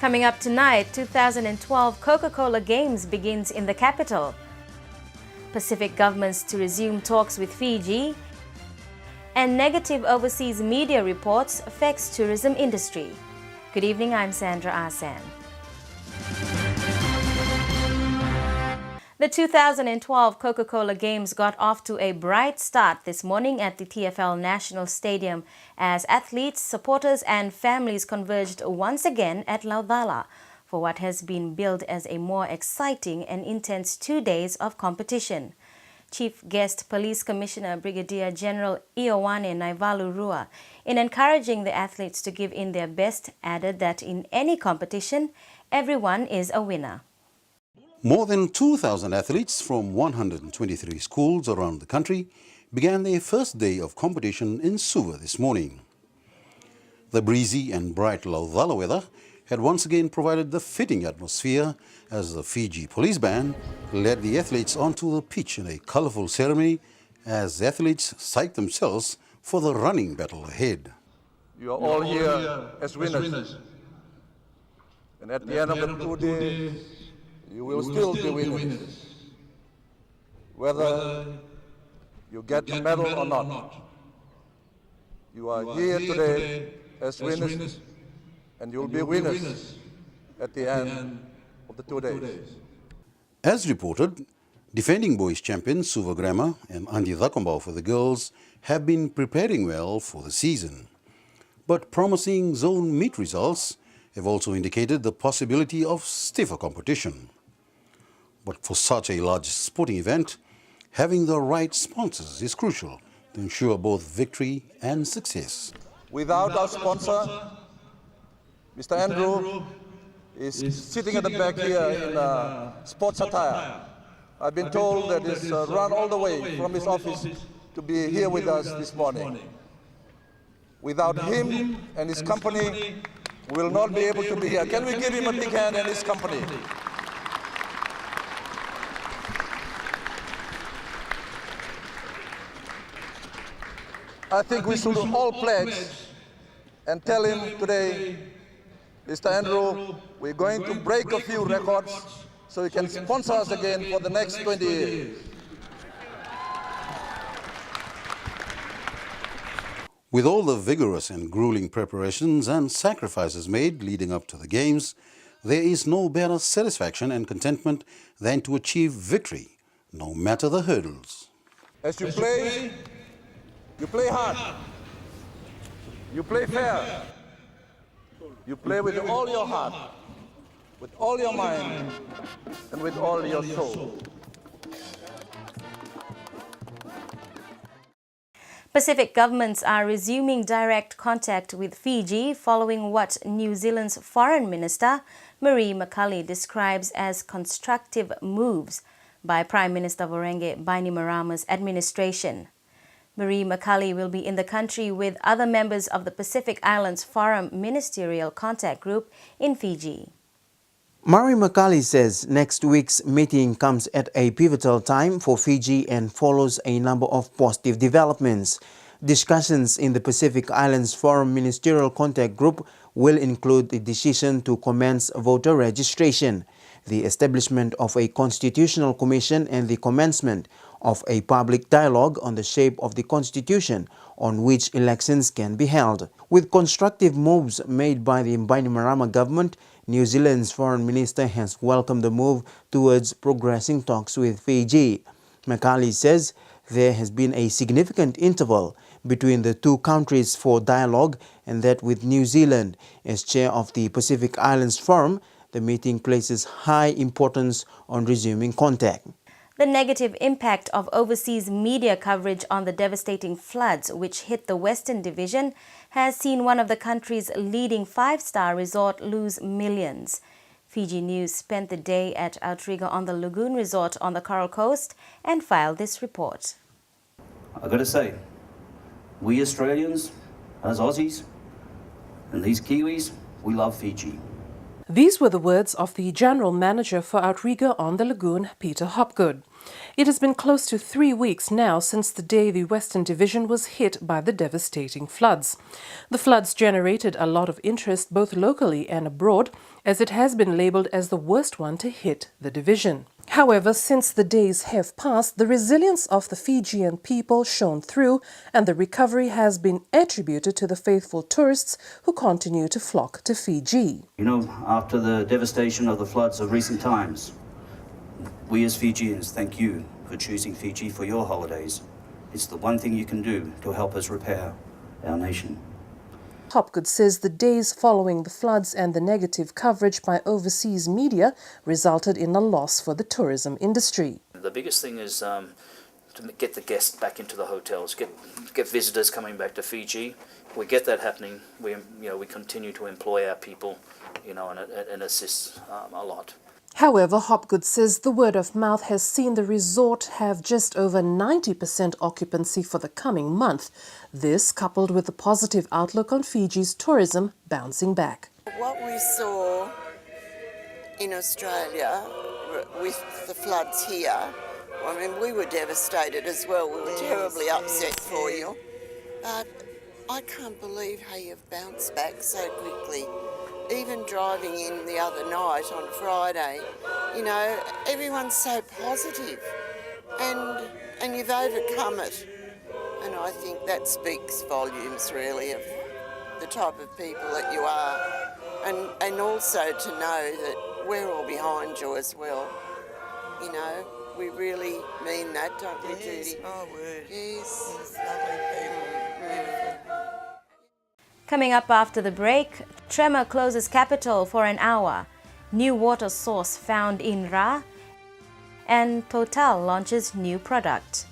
Coming up tonight, 2012 Coca Cola Games begins in the capital. Pacific governments to resume talks with Fiji. And negative overseas media reports affects tourism industry. Good evening, I'm Sandra Asan. The 2012 Coca Cola Games got off to a bright start this morning at the TFL National Stadium as athletes, supporters and families converged once again at Laucala for what has been billed as a more exciting and intense 2 days of competition. Chief Guest Police Commissioner Brigadier General Ioane Naivalurua, in encouraging the athletes to give in their best, added that in any competition, everyone is a winner. More than 2,000 athletes from 123 schools around the country began their first day of competition in Suva this morning. The breezy and bright Laucala weather had once again provided the fitting atmosphere as the Fiji police band led the athletes onto the pitch in a colourful ceremony as athletes psyched themselves for the running battle ahead. You are all here as winners. And at the end of the 2 days, you will still be winners. Whether you get a medal or not. You are here today as winners, and you'll be winners at the end of the 2 days. As reported, defending boys champions Suva Grammar and Andi Thakombau for the girls have been preparing well for the season. But promising zone meet results have also indicated the possibility of stiffer competition. But for such a large sporting event, having the right sponsors is crucial to ensure both victory and success. Without our sponsor, Mr. Andrew is sitting at the back here in sports attire. I've been told that he's run all the way from his office to be here with us this morning. Without him and his company, we will not be able to be here. Can we give him a big hand and his company? I think we should all pledge and tell him today, Mr. Andrew, we're going to break a few records so he can sponsor us again for the next 20 years. With all the vigorous and grueling preparations and sacrifices made leading up to the Games, there is no better satisfaction and contentment than to achieve victory, no matter the hurdles. As you play hard, you play fair, you play with all your heart, with all your mind, and with all your soul. Pacific governments are resuming direct contact with Fiji following what New Zealand's Foreign Minister Marie McCulley describes as constructive moves by Prime Minister Voreqe Bainimarama's administration. Marie McCulley will be in the country with other members of the Pacific Islands Forum Ministerial Contact Group in Fiji. Marie McCulley says next week's meeting comes at a pivotal time for Fiji and follows a number of positive developments. Discussions in the Pacific Islands Forum Ministerial Contact Group will include the decision to commence voter registration, the establishment of a constitutional commission and the commencement of a public dialogue on the shape of the constitution on which elections can be held. With constructive moves made by the Bainimarama government, New Zealand's foreign minister has welcomed the move towards progressing talks with Fiji. McCulley says there has been a significant interval between the two countries for dialogue and that with New Zealand as chair of the Pacific Islands Forum, the meeting places high importance on resuming contact. The negative impact of overseas media coverage on the devastating floods which hit the Western Division has seen one of the country's leading five-star resort lose millions. Fiji News spent the day at Outrigger on the Lagoon Resort on the Coral Coast and filed this report. I've got to say, we Australians, as Aussies, and these Kiwis, we love Fiji. These were the words of the General Manager for Outrigger on the Lagoon, Peter Hopgood. It has been close to 3 weeks now since the day the Western Division was hit by the devastating floods. The floods generated a lot of interest both locally and abroad, as it has been labelled as the worst one to hit the division. However, since the days have passed, the resilience of the Fijian people shone through, and the recovery has been attributed to the faithful tourists who continue to flock to Fiji. You know, after the devastation of the floods of recent times, we as Fijians thank you for choosing Fiji for your holidays. It's the one thing you can do to help us repair our nation. Hopgood says the days following the floods and the negative coverage by overseas media resulted in a loss for the tourism industry. The biggest thing is to get the guests back into the hotels, get visitors coming back to Fiji. If we get that happening, we continue to employ our people, and assist a lot. However, Hopgood says the word of mouth has seen the resort have just over 90% occupancy for the coming month. This, coupled with the positive outlook on Fiji's tourism bouncing back. What we saw in Australia with the floods here, I mean, we were devastated as well. We were terribly upset for you. But I can't believe how you've bounced back so quickly. Even driving in the other night on Friday, everyone's so positive and you've overcome it. And I think that speaks volumes really of the type of people that you are, and also to know that we're all behind you as well. We really mean that, don't we, Judy? Oh, word. Yes. It's lovely people. Beautiful. Coming up after the break, tremor closes capital for an hour, new water source found in Ra, and Total launches new product.